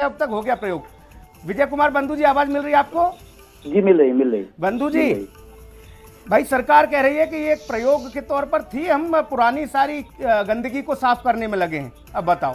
अब तक हो गया प्रयोग। विजय कुमार बंधु जी, आवाज मिल रही है आपको? जी मिल रही। बंधु जी, भाई सरकार कह रही है कि ये एक प्रयोग के तौर पर थी, हम पुरानी सारी गंदगी को साफ करने में लगे हैं। अब बताओ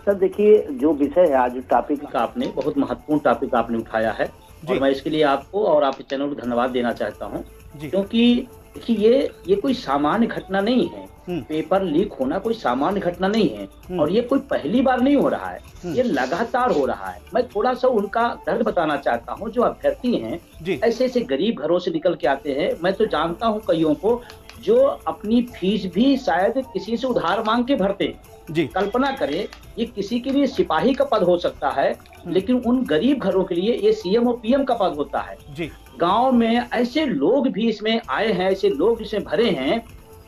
सर। देखिए, जो विषय है आज टॉपिक का, आपने बहुत महत्वपूर्ण टॉपिक आपने उठाया है और मैं इसके लिए आपको और आपके चैनल को धन्यवाद देना चाहता हूं, क्योंकि देखिए ये कोई सामान्य घटना नहीं है। पेपर लीक होना कोई सामान्य घटना नहीं है और ये कोई पहली बार नहीं हो रहा है, ये लगातार हो रहा है। मैं थोड़ा सा उनका दर्द बताना चाहता हूँ। जो अभ्यर्थी हैं, ऐसे ऐसे गरीब घरों से निकल के आते हैं। मैं तो जानता हूँ कईयों को जो अपनी फीस भी शायद किसी से उधार मांग के भरते हैं। कल्पना करें, ये किसी के लिए सिपाही का पद हो सकता है, लेकिन उन गरीब घरों के लिए ये सीएम और पीएम का पद होता है। गांव में ऐसे लोग भी इसमें आए हैं, ऐसे लोग इसमें भरे हैं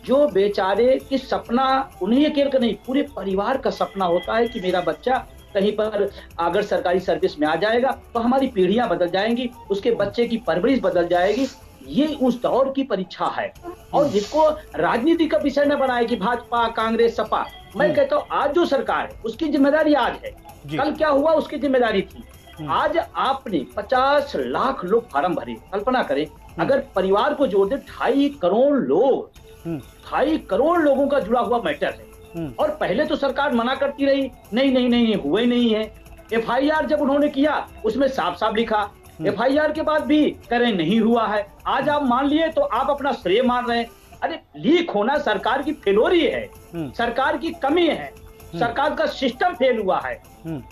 जो बेचारे की सपना उन्हें अकेले का नहीं, पूरे परिवार का सपना होता है कि मेरा बच्चा कहीं पर अगर सरकारी सर्विस में आ जाएगा तो हमारी पीढ़ियां बदल जाएंगी, उसके बच्चे की परवरिश बदल जाएगी। ये उस दौर की परीक्षा है और जिसको राजनीति का विषय न बनाए कि भाजपा, कांग्रेस, सपा। मैं कहता हूँ आज जो सरकार है उसकी जिम्मेदारी आज है, कल क्या हुआ उसकी जिम्मेदारी थी। आज आपने 50 लाख लोग फार्म भरे। कल्पना करें, अगर परिवार को जोड़ दे 2.5 करोड़ लोग, 2.5 करोड़ लोगों का जुड़ा हुआ मैटर है। और पहले तो सरकार मना करती रही, नहीं हुए नहीं है। FIR जब उन्होंने किया उसमें साफ साफ लिखा, FIR के बाद भी करें नहीं हुआ है। आज आप मान लिए तो आप अपना श्रेय मान रहे हैं। अरे लीक होना सरकार की फेलोरी है, सरकार की कमी है, सरकार का सिस्टम फेल हुआ है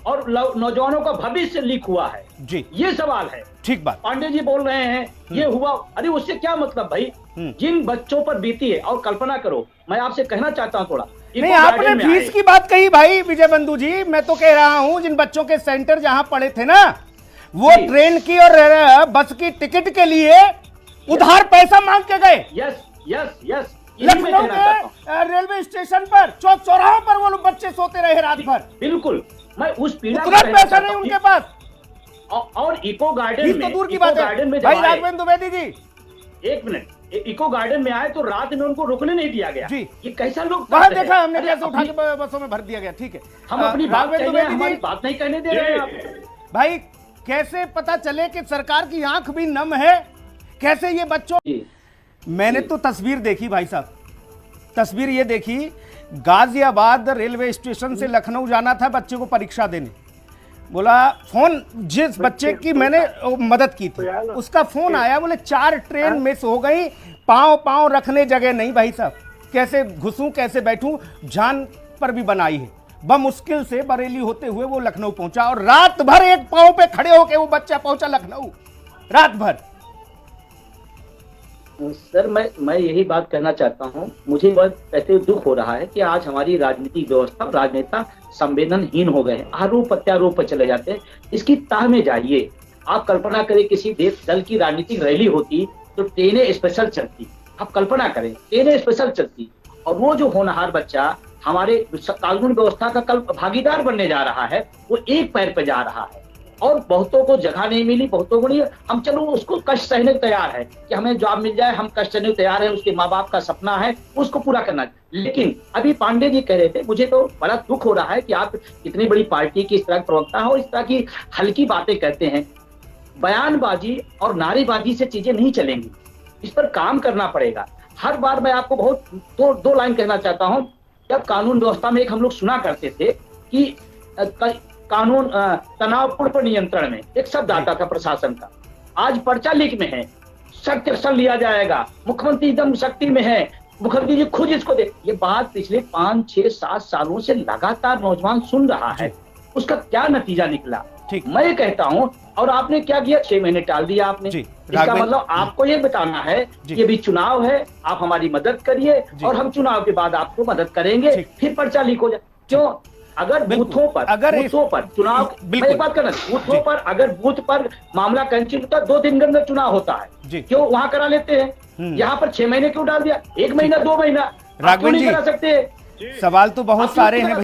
और नौजवानों का भविष्य लीक हुआ है जी। ये सवाल है। ठीक बात। पांडे जी बोल रहे हैं ये हुआ, अरे उससे क्या मतलब भाई, जिन बच्चों पर बीती है। और कल्पना करो, मैं आपसे कहना चाहता हूँ थोड़ा, नहीं आपने फीस की बात कही भाई विजय बंधु जी, मैं तो कह रहा हूँ जिन बच्चों के सेंटर जहाँ पड़े थे ना, वो ट्रेन की और बस की टिकट के लिए उधार पैसा मांग के गए। यस लखनऊ के रेलवे स्टेशन पर, चौक चौराहों पर वो बच्चे सोते रहे रात भर। बिल्कुल, मैं उस पीड़ा उतना पैसा नहीं उनके पास। और इको गार्डन में, तो दूर की बात है भाई। राघवेंद्र द्विवेदी जी, एक मिनट, इको गार्डन में आए तो रात में उनको रुकने नहीं दिया गया जी। ये कैसा लोग वहां देखा हमने कैसे उठा के बसों में भर दिया गया। ठीक है, हम अपनी बात नहीं कहने दे रहे हैं भाई। कैसे पता चले कि सरकार की आंख भी नम है? कैसे ये बच्चों, मैंने तो तस्वीर देखी भाई साहब, तस्वीर ये देखी, गाजियाबाद रेलवे स्टेशन से लखनऊ जाना था बच्चे को परीक्षा देने। बोला फोन, जिस बच्चे की मैंने मदद की थी उसका फोन आया, बोले 4 ट्रेन मिस हो गई, पांव रखने जगह नहीं। भाई साहब, कैसे घुसूं, कैसे बैठूं, जान पर भी बनाई है। बमुश्किल से बरेली होते हुए वो लखनऊ पहुंचा और रात भर एक पांव पे खड़े होके वो बच्चा पहुंचा लखनऊ, रात भर। सर मैं यही बात कहना चाहता हूं, मुझे बहुत कहते दुख हो रहा है कि आज हमारी राजनीतिक व्यवस्था, राजनेता संवेदनहीन हो गए हैं, आरोप प्रत्यारोप पर चले जाते हैं। इसकी तह में जाइए। आप कल्पना करें किसी देश दल की राजनीतिक रैली होती तो ट्रेनें स्पेशल चलती। आप कल्पना करें, ट्रेनें स्पेशल चलती और वो जो होनहार बच्चा हमारे कानून व्यवस्था का कल भागीदार बनने जा रहा है, वो एक पैर पे जा रहा है और बहुतों को जगह नहीं मिली, बहुतों को नहीं। हम चलो उसको कष्ट सहने को तैयार है कि हमें जॉब मिल जाए, हम कष्ट सहने को तैयार है, उसके माँ बाप का सपना है, उसको पूरा करना है। लेकिन अभी पांडे जी कह रहे थे, मुझे तो बड़ा दुख हो रहा है कि आप इतनी बड़ी पार्टी की इस तरह प्रवक्ता है और इस तरह की हल्की बातें कहते हैं। बयानबाजी और नारेबाजी से चीजें नहीं चलेंगी, इस पर काम करना पड़ेगा। हर बार मैं आपको बहुत दो लाइन कहना चाहता हूँ। जब कानून व्यवस्था में एक हम लोग सुना करते थे कि कानून तनावपूर्ण पर नियंत्रण में एक शब्द आता था प्रशासन का, आज पर्चा लीक में है, सख्त एक्शन लिया जाएगा, मुख्यमंत्री एकदम शक्ति में है, मुख्यमंत्री जी खुद इसको दे। ये बात पिछले 5, 6, 7 सालों से लगातार नौजवान सुन रहा है, उसका क्या नतीजा निकला? मैं कहता हूं, और आपने क्या किया, 6 महीने टाल दिया आपने। इसका मतलब आपको ये बताना है कि अभी चुनाव है, आप हमारी मदद करिए और हम चुनाव के बाद आपको मदद करेंगे, फिर पर्चा लीक हो जाए। क्यों? अगर बूथों पर चुनाव, मैं एक बात करना, बूथों पर अगर बूथ पर मामला कैंसिल होता है 2 दिन के अंदर चुनाव होता है, क्यों वहां करा लेते हैं? यहाँ पर 6 महीने क्यों डाल दिया? 1 महीना 2 महीना क्यों नहीं करा सकते? सवाल तो बहुत सारे हैं।